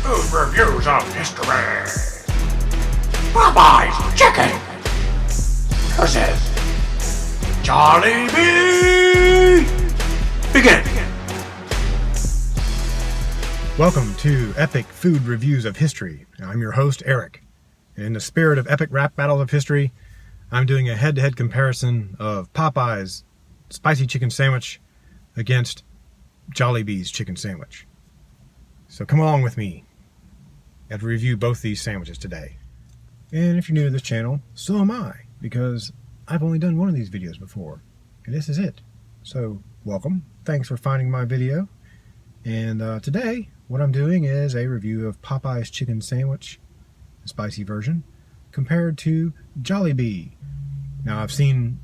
Food reviews of history. Popeye's chicken versus Jollibee. Begin. Welcome to Epic Food Reviews of History. I'm your host, Eric. And in the spirit of epic rap battles of history, I'm doing a head-to-head comparison of Popeye's spicy chicken sandwich against Jollibee's chicken sandwich. So come along with me and review both these sandwiches today. And if you're new to this channel, so am I, because I've only done one of these videos before, and this is it. So welcome, thanks for finding my video. And today, what I'm doing is a review of Popeye's chicken sandwich, the spicy version, compared to Jollibee. Now I've seen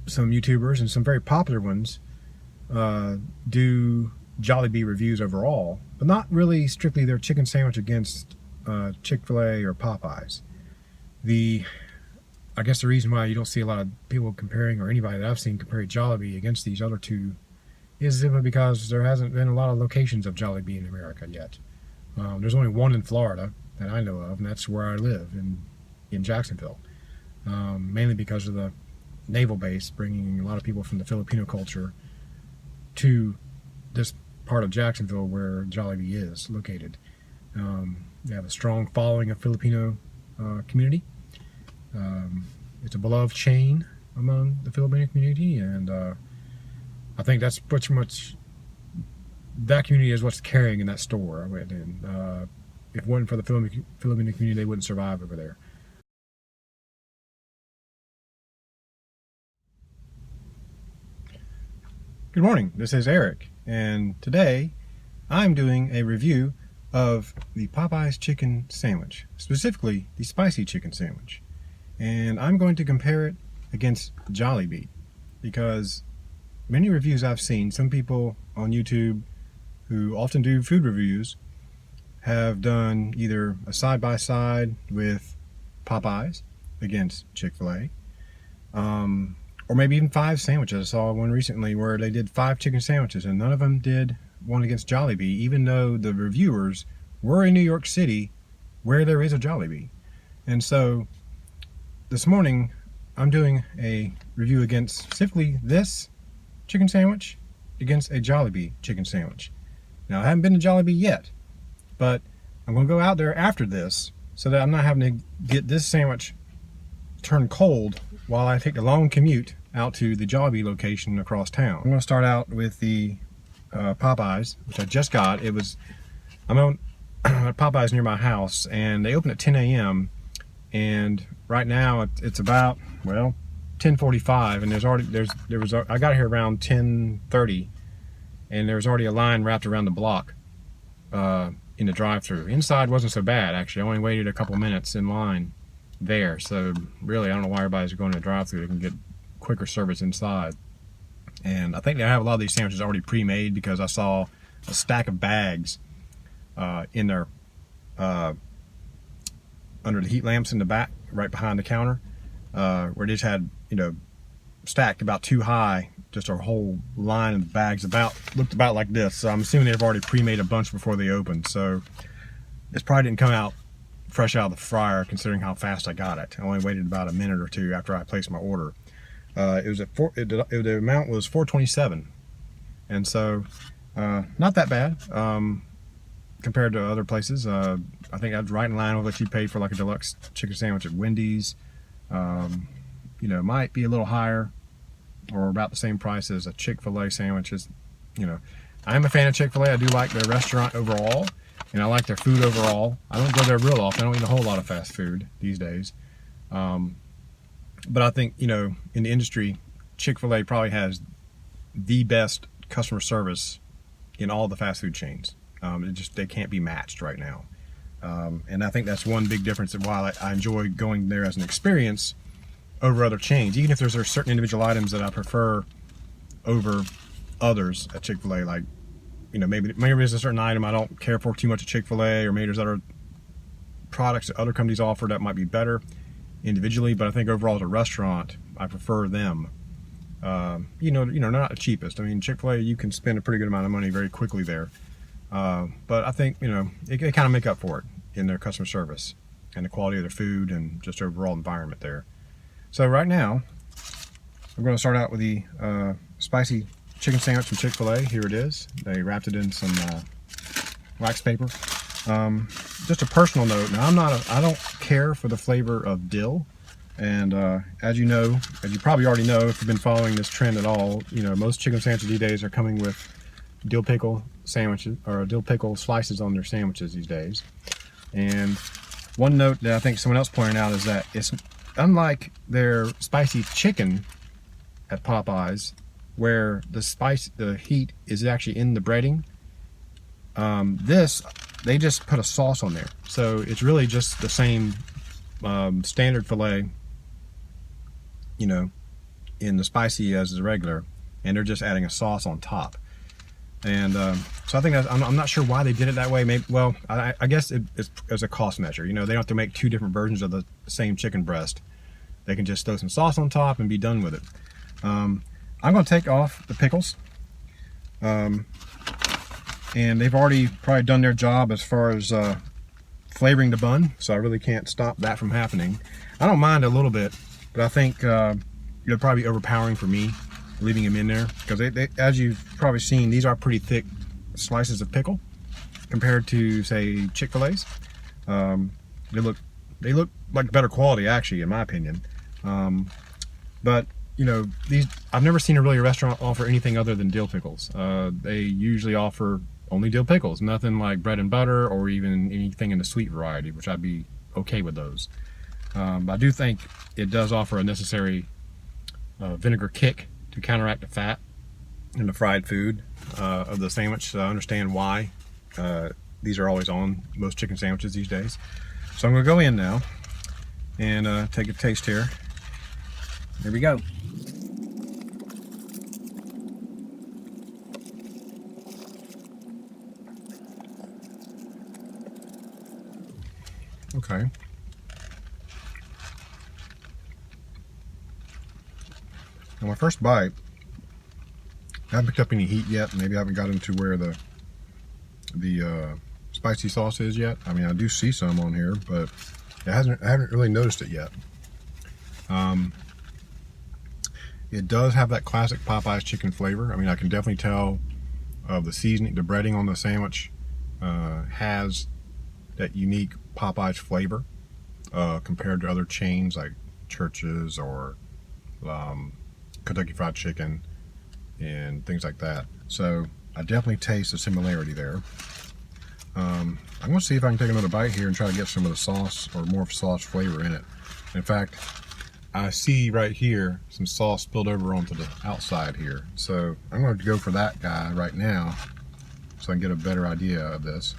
some YouTubers and some very popular ones do Jollibee reviews overall, but not really strictly their chicken sandwich against Chick-fil-A or Popeyes. I guess the reason why you don't see a lot of people comparing, or anybody that I've seen compare Jollibee against these other two, is simply because there hasn't been a lot of locations of Jollibee in America yet. There's only one in Florida that I know of, and that's where I live, in Jacksonville. Mainly because of the naval base bringing a lot of people from the Filipino culture to this part of Jacksonville where Jollibee is located. They have a strong following of Filipino community. It's a beloved chain among the Filipino community, and I think that's pretty much, that community is what's carrying in that store I went in. If it wasn't for the Filipino community, they wouldn't survive over there. Good morning, this is Eric, and today I'm doing a review of the Popeye's chicken sandwich, specifically the spicy chicken sandwich. And I'm going to compare it against Jollibee, because many reviews I've seen, some people on YouTube who often do food reviews have done either a side-by-side with Popeyes against Chick-fil-A, or maybe even 5 sandwiches. I saw one recently where they did 5 chicken sandwiches, and none of them did one against Jollibee, even though the reviewers were in New York City, where there is a Jollibee. And so this morning I'm doing a review against specifically this chicken sandwich against a Jollibee chicken sandwich. Now, I haven't been to Jollibee yet, but I'm going to go out there after this so that I'm not having to get this sandwich turned cold while I take a long commute out to the Jollibee location across town. I'm going to start out with the Popeyes, which I just got. I'm on Popeyes near my house, and they open at 10 a.m. and right now it's about, well, 10:45, and I got here around 10:30, and there was already a line wrapped around the block in the drive-thru. Inside wasn't so bad, actually. I only waited a couple minutes in line there, so really I don't know why everybody's going to the drive-thru. They can get quicker service inside. And I think they have a lot of these sandwiches already pre-made, because I saw a stack of bags in there under the heat lamps in the back, right behind the counter, where they just had, stacked about 2 high, just a whole line of bags looked about like this. So I'm assuming they've already pre-made a bunch before they opened. So this probably didn't come out fresh out of the fryer, considering how fast I got it. I only waited about a minute or two after I placed my order. The amount was $4.27, and so not that bad compared to other places. I think I was right in line with what you paid for like a deluxe chicken sandwich at Wendy's. Might be a little higher, or about the same price as a Chick-fil-A sandwich. I'm a fan of Chick-fil-A. I do like their restaurant overall, and I like their food overall. I don't go there real often. I don't eat a whole lot of fast food these days. But I think, in the industry, Chick-fil-A probably has the best customer service in all the fast food chains. They can't be matched right now. And I think that's one big difference of why I enjoy going there as an experience over other chains, even if there's certain individual items that I prefer over others at Chick-fil-A. Like, maybe there's a certain item I don't care for too much at Chick-fil-A, or maybe there's other products that other companies offer that might be better individually, but I think overall as a restaurant, I prefer them. They're not the cheapest. I mean, Chick-fil-A, you can spend a pretty good amount of money very quickly there. But I think, you know, it kind of make up for it in their customer service and the quality of their food and just overall environment there. So right now, I'm going to start out with the spicy chicken sandwich from Chick-fil-A. Here it is. They wrapped it in some wax paper. Just a personal note. Now, I don't care for the flavor of dill. And as you know, as you probably already know, if you've been following this trend at all, you know, most chicken sandwiches these days are coming with dill pickle sandwiches or dill pickle slices on their sandwiches these days. And one note that I think someone else pointed out is that it's unlike their spicy chicken at Popeyes, where the heat is actually in the breading. This, they just put a sauce on there, so it's really just the same standard filet, you know, in the spicy as the regular, and they're just adding a sauce on top. And so I think that I'm not sure why they did it that way. Maybe, well, I guess it's as a cost measure. You know, they don't have to make two different versions of the same chicken breast. They can just throw some sauce on top and be done with it. I'm going to take off the pickles. And they've already probably done their job as far as flavoring the bun, so I really can't stop that from happening. I don't mind a little bit, but I think it'll probably be overpowering for me leaving them in there, because they, as you've probably seen, these are pretty thick slices of pickle compared to, say, Chick-fil-A's. They look like better quality, actually, in my opinion. But you know, these, I've never seen a restaurant offer anything other than dill pickles. They usually offer only dill pickles, nothing like bread and butter or even anything in the sweet variety, which I'd be okay with those. But I do think it does offer a necessary vinegar kick to counteract the fat in the fried food of the sandwich. So I understand why these are always on most chicken sandwiches these days. So I'm going to go in now and take a taste here. Here we go. Okay. On my first bite, I haven't picked up any heat yet. Maybe I haven't got into where the spicy sauce is yet. I mean, I do see some on here, but I haven't really noticed it yet. It does have that classic Popeyes chicken flavor. I mean, I can definitely tell the seasoning, the breading on the sandwich has that unique Popeyes flavor compared to other chains like Church's or Kentucky Fried Chicken and things like that. So I definitely taste the similarity there. I'm going to see if I can take another bite here and try to get some of the sauce or more sauce flavor in it. In fact, I see right here some sauce spilled over onto the outside here. So I'm going to go for that guy right now so I can get a better idea of this.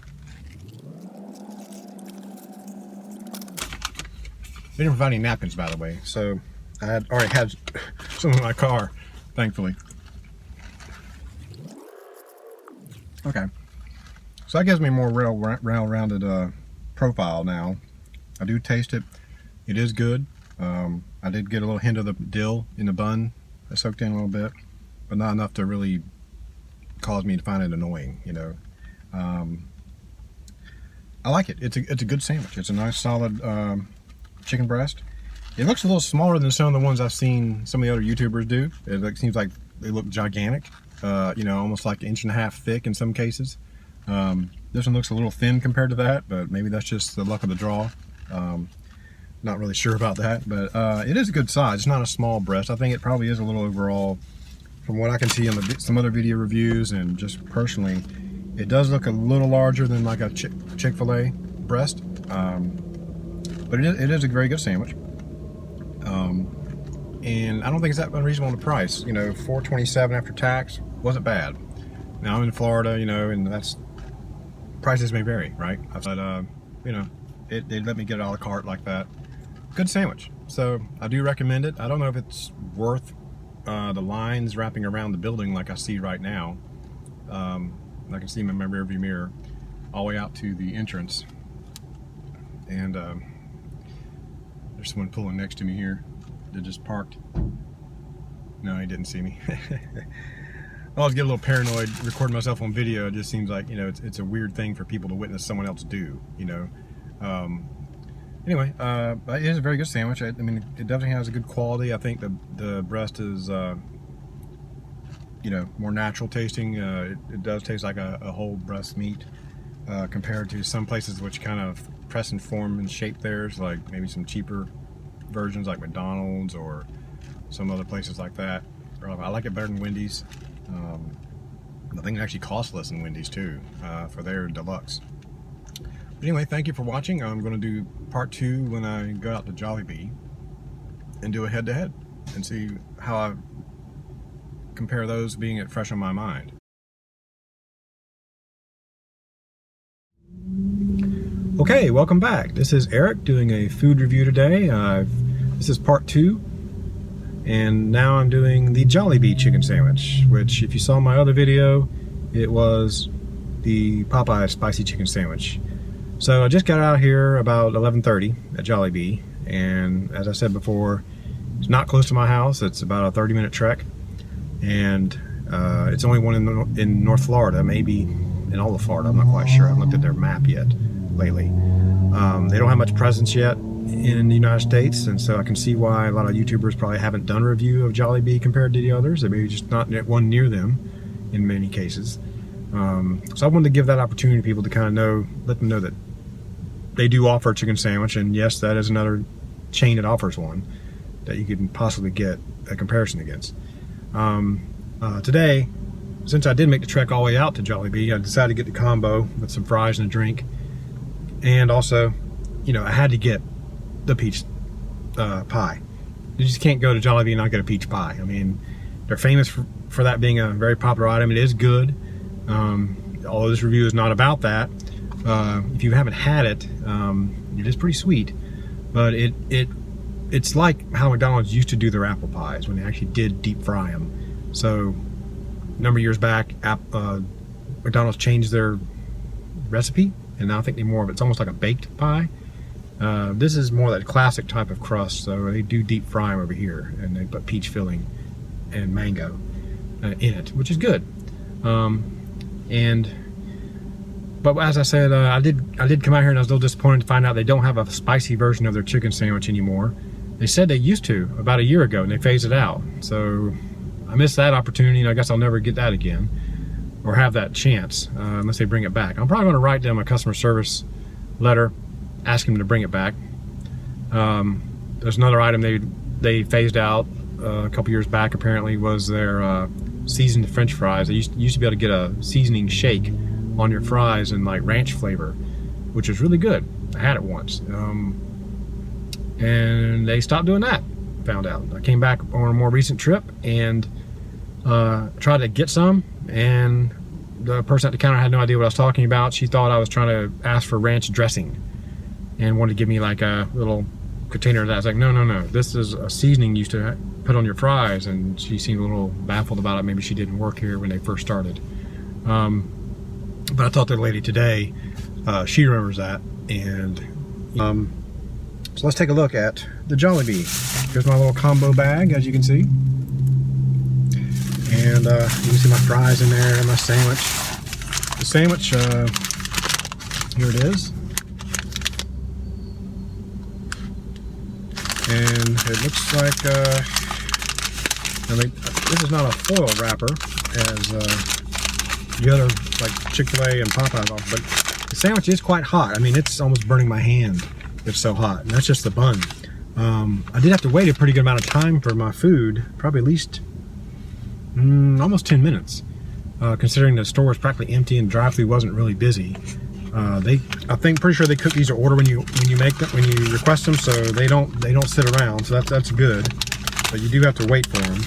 They didn't provide any napkins, by the way, so I had already had some in my car, thankfully. Okay, so that gives me a more well-rounded profile now. I do taste it. It is good. I did get a little hint of the dill in the bun. I soaked in a little bit, but not enough to really cause me to find it annoying, you know. I like it. It's a good sandwich. It's a nice solid chicken breast. It looks a little smaller than some of the ones I've seen some of the other YouTubers do. It seems like they look gigantic, you know, almost like 1.5 inches thick in some cases. This one looks a little thin compared to that, but maybe that's just the luck of the draw. Not really sure about that, but it is a good size. It's not a small breast. I think it probably is a little overall, from what I can see in some other video reviews and just personally, it does look a little larger than like a Chick-fil-A breast. But it is a very good sandwich. And I don't think it's that unreasonable in the price. You know, $4.27 after tax wasn't bad. Now I'm in Florida, you know, and that's, prices may vary, right? But, you know, they let me get it a la carte like that. Good sandwich. So I do recommend it. I don't know if it's worth the lines wrapping around the building like I see right now. I can see them in my rearview mirror all the way out to the entrance. And there's someone pulling next to me here that just parked. No, he didn't see me. I always get a little paranoid recording myself on video. It just seems like, you know, it's a weird thing for people to witness someone else do, you know. Anyway, it is a very good sandwich. I mean, it definitely has a good quality. I think the breast is, you know, more natural tasting. It does taste like a whole breast meat compared to some places which kind of press and form and shape theirs, like maybe some cheaper versions like McDonald's or some other places like that. I like it better than Wendy's. I think it actually costs less than Wendy's too for their deluxe. But anyway, thank you for watching. I'm going to do part 2 when I go out to Jollibee and do a head-to-head and see how I compare those, being it fresh on my mind. Okay, welcome back. This is Eric doing a food review today. This is part 2, and now I'm doing the Jollibee chicken sandwich, which if you saw my other video, it was the Popeye spicy chicken sandwich. So I just got out here about 11:30 at Jollibee, and as I said before, it's not close to my house. It's about a 30-minute trek, and it's only one in North Florida, maybe in all of Florida. I'm not quite sure. I haven't looked at their map yet lately. They don't have much presence yet in the United States, and so I can see why a lot of YouTubers probably haven't done a review of Jollibee compared to the others. They maybe just not one near them in many cases. So I wanted to give that opportunity to people to kind of let them know that they do offer a chicken sandwich, and yes, that is another chain that offers one that you can possibly get a comparison against. Today, since I did make the trek all the way out to Jollibee, I decided to get the combo with some fries and a drink, and also, you know, I had to get the peach pie. You just can't go to Jollibee and not get a peach pie. I mean, they're famous for that being a very popular item. It is good. Although this review is not about that, if you haven't had it, it is pretty sweet, but it's like how McDonald's used to do their apple pies when they actually did deep fry them. So a number of years back, McDonald's changed their recipe, and now I think it's almost like a baked pie. This is more that classic type of crust, so they do deep fry them over here, and they put peach filling and mango in it, which is good. But as I said, I did come out here and I was a little disappointed to find out they don't have a spicy version of their chicken sandwich anymore. They said they used to about a year ago, and they phased it out. So I missed that opportunity, and I guess I'll never get that again, or have that chance, unless they bring it back. I'm probably going to write them a customer service letter, ask them to bring it back. There's another item they phased out a couple years back, apparently, was their seasoned French fries. They used to be able to get a seasoning shake on your fries and like ranch flavor, which is really good. I had it once, and they stopped doing that. Found out. I came back on a more recent trip and tried to get some, and the person at the counter had no idea what I was talking about. She thought I was trying to ask for ranch dressing and wanted to give me like a little container of that. I was like, no, this is a seasoning you used to put on your fries, and she seemed a little baffled about it. Maybe she didn't work here when they first started. But I talked to the lady today, she remembers that, and so let's take a look at the Jollibee. Here's my little combo bag, as you can see, and you can see my fries in there and my sandwich. The sandwich, here it is, and it looks like this is not a foil wrapper as the other, like Chick-fil-A and Popeye, but the sandwich is quite hot. I mean, it's almost burning my hand. It's so hot, and that's just the bun. I did have to wait a pretty good amount of time for my food, probably at least almost 10 minutes, considering the store was practically empty and drive-thru wasn't really busy. Pretty sure they cook these to order when you make them, when you request them, so they don't sit around. So that's good, but you do have to wait for them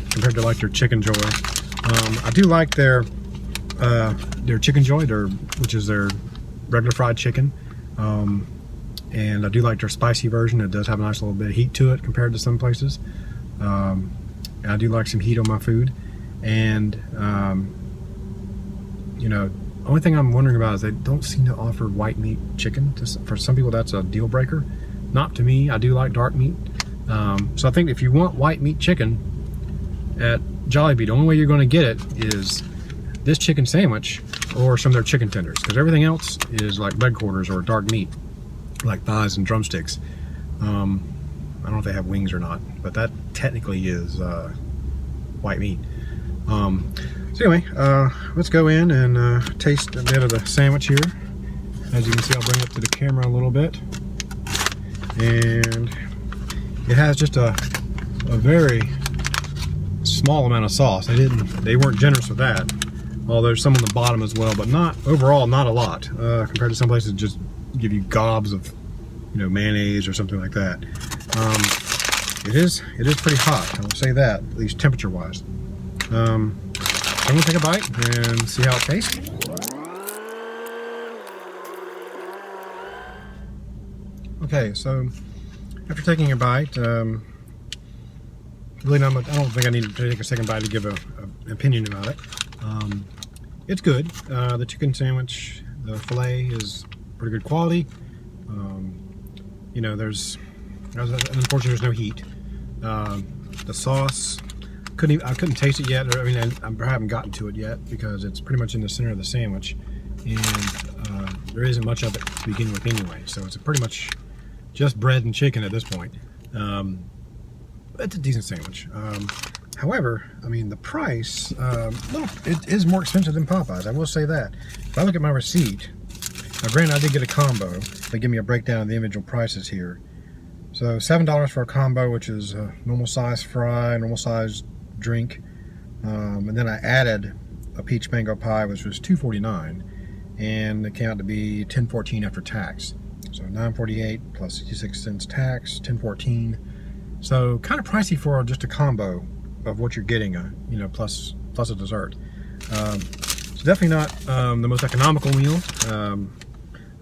compared to like their Chicken Joy. I do like their Chicken Joy, which is their regular fried chicken, and I do like their spicy version. It does have a nice little bit of heat to it compared to some places. I do like some heat on my food, and you know, the only thing I'm wondering about is they don't seem to offer white meat chicken. For some people, that's a deal breaker. Not to me. I do like dark meat. So I think if you want white meat chicken at Jollibee, the only way you're going to get it is this chicken sandwich or some of their chicken tenders, because everything else is like leg quarters or dark meat, like thighs and drumsticks. I don't know if they have wings or not, but that technically is white meat. So anyway, let's go in and taste a bit of the sandwich here. As you can see, I'll bring it up to the camera a little bit. And it has just a very small amount of sauce. They weren't generous with that. Although there's some on the bottom as well, but not overall, not a lot compared to some places that just give you gobs of, mayonnaise or something like that. It is pretty hot. I will say that, at least temperature-wise. I'm gonna take a bite and see how it tastes. Okay, so after taking a bite, really not much. I don't think I need to take a second bite to give an opinion about it. It's good. The chicken sandwich, the fillet is pretty good quality. Unfortunately, there's no heat. The sauce, I couldn't taste it yet. I haven't gotten to it yet because it's pretty much in the center of the sandwich, and there isn't much of it to begin with anyway. So it's pretty much just bread and chicken at this point. It's a decent sandwich. However, the price, it is more expensive than Popeyes. I will say that. If I look at my receipt, now granted I did get a combo. They give me a breakdown of the individual prices here. So $7 for a combo, which is a normal size fry, normal size drink, and then I added a peach mango pie, which was $2.49, and it came out to be $10.14 after tax. So $9.48 plus 66 cents tax, $10.14. So kind of pricey for just a combo of what you're getting, plus a dessert. It's definitely not the most economical meal.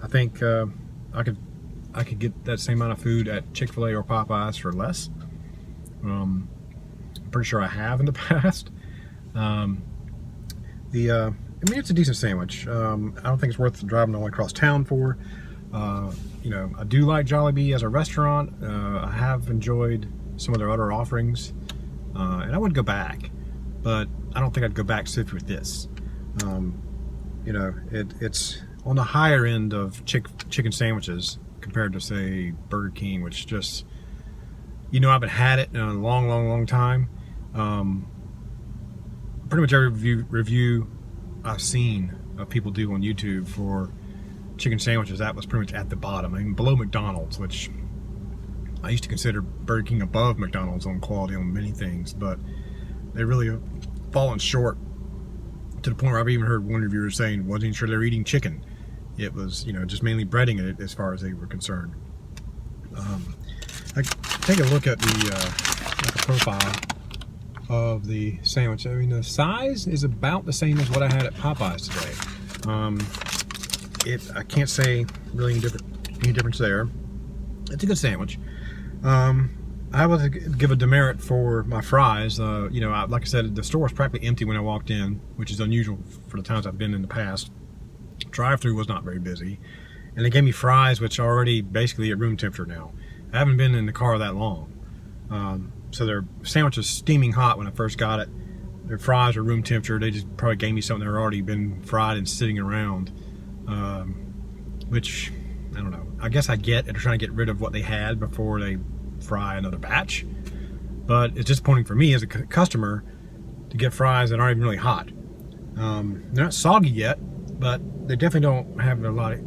I think I could get that same amount of food at Chick-fil-A or Popeyes for less. I'm pretty sure I have in the past. It's a decent sandwich. I don't think it's worth driving all the way across town for. I do like Jollibee as a restaurant. I have enjoyed some of their other offerings, and I would go back, but I don't think I'd go back simply with this. It's on the higher end of chicken sandwiches compared to, say, Burger King, which just, I haven't had it in a long time. Pretty much every review I've seen of people do on YouTube for chicken sandwiches, that was pretty much at the bottom. Below McDonald's, which I used to consider Burger King above McDonald's on quality on many things, but they really have fallen short to the point where I've even heard one reviewer saying wasn't even sure they were eating chicken. It was, just mainly breading it as far as they were concerned. I take a look at the profile of the sandwich. The size is about the same as what I had at Popeyes today. I can't say really any difference there. It's a good sandwich. I would give a demerit for my fries. Like I said, the store was practically empty when I walked in, which is unusual for the times I've been in the past. Drive-through was not very busy, and they gave me fries, which are already basically at room temperature now. I haven't been in the car that long, so their sandwich was steaming hot when I first got it. Their fries are room temperature. They just probably gave me something that had already been fried and sitting around, which I don't know. I guess I get it. They're trying to get rid of what they had before they fry another batch, but it's disappointing for me as a customer to get fries that aren't even really hot. They're not soggy yet, but they definitely don't have a lot of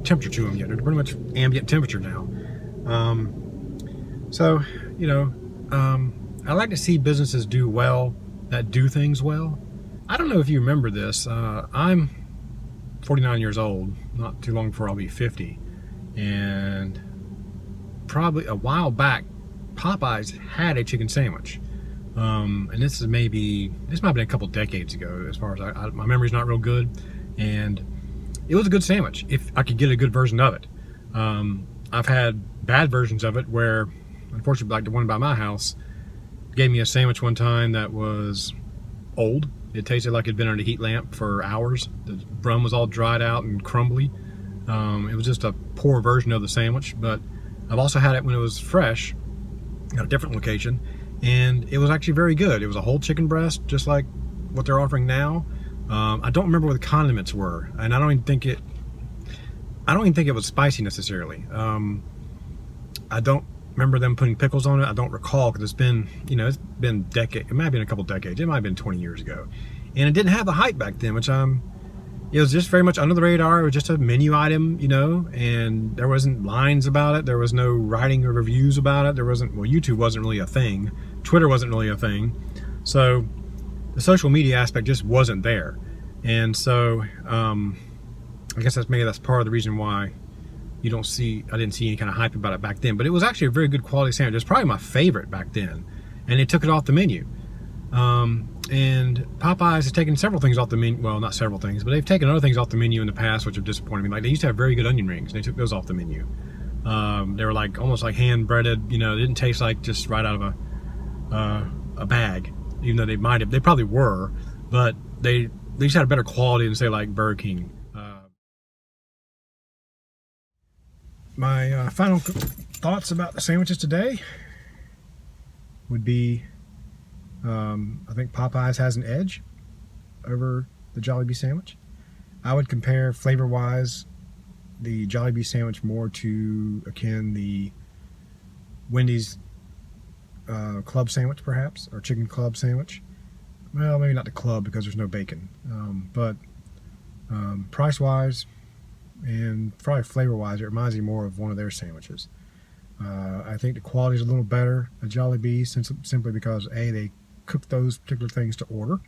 temperature to them yet. They're pretty much ambient temperature now. I like to see businesses do well, that do things well. I don't know if you remember this. I'm 49 years old, not too long before I'll be 50. And probably a while back, Popeyes had a chicken sandwich. And this might have been a couple decades ago, as far as my memory's not real good. And it was a good sandwich if I could get a good version of it. I've had bad versions of it where, unfortunately, like the one by my house, gave me a sandwich one time that was old. It tasted like it'd been under a heat lamp for hours. The bun was all dried out and crumbly. It was just a poor version of the sandwich, but I've also had it when it was fresh at a different location, and it was actually very good. It was a whole chicken breast, just like what they're offering now. I don't remember what the condiments were, and I don't even think it was spicy necessarily. I don't remember them putting pickles on it. I don't recall, because it's been, it's been decades. It might have been a couple decades. It might have been 20 years ago, and it didn't have the hype back then, which it was just very much under the radar. It was just a menu item, and there wasn't lines about it. There was no writing or reviews about it. YouTube wasn't really a thing. Twitter wasn't really a thing. So the social media aspect just wasn't there. And so I guess that's part of the reason why I didn't see any kind of hype about it back then. But it was actually a very good quality sandwich. It was probably my favorite back then. And they took it off the menu. And Popeyes has taken several things off the menu. Well, not several things, but they've taken other things off the menu in the past, which have disappointed me. Like, they used to have very good onion rings, and they took those off the menu. They were like almost like hand breaded. They didn't taste like just right out of a bag, even though they probably were, but they just had a better quality than, say, like Burger King. My final thoughts about the sandwiches today would be, I think Popeyes has an edge over the Jollibee sandwich. I would compare flavor-wise the Jollibee sandwich more to akin the Wendy's club sandwich, perhaps, or chicken club sandwich. Well, maybe not the club because there's no bacon, but price-wise and probably flavor-wise, it reminds me more of one of their sandwiches. I think the quality is a little better at Jollibee, simply because they cook those particular things to order.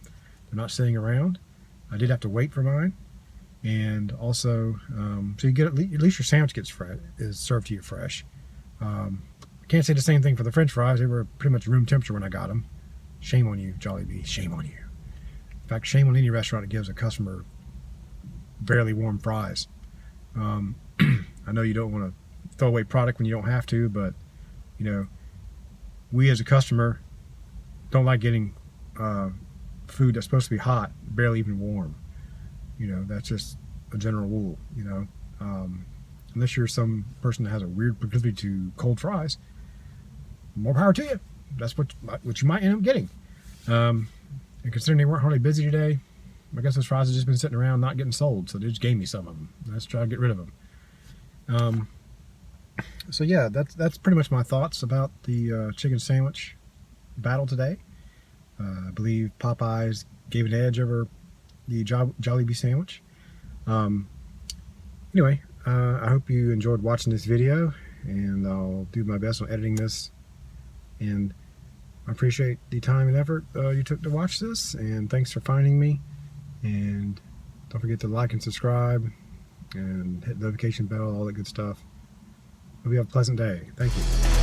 They're not sitting around. I did have to wait for mine, and also so you get at least your sandwich is served to you fresh. I can't say the same thing for the French fries. They were pretty much room temperature when I got them. Shame on you, Jollibee. Shame on you. In fact, shame on any restaurant that gives a customer barely warm fries. I know you don't want to throw away product when you don't have to, but we as a customer don't like getting food that's supposed to be hot barely even warm. That's just a general rule. Unless you're some person that has a weird proclivity to cold fries, more power to you. That's what you might end up getting. And considering they weren't hardly busy today, I guess those fries have just been sitting around not getting sold, so they just gave me some of them. Let's try to get rid of them. So yeah, that's pretty much my thoughts about the chicken sandwich battle today. I believe Popeyes gave an edge over the Jollibee sandwich. Anyway, I hope you enjoyed watching this video, and I'll do my best on editing this. And I appreciate the time and effort you took to watch this, and thanks for finding me. And don't forget to like and subscribe and hit the notification bell, all that good stuff. Hope you have a pleasant day. Thank you.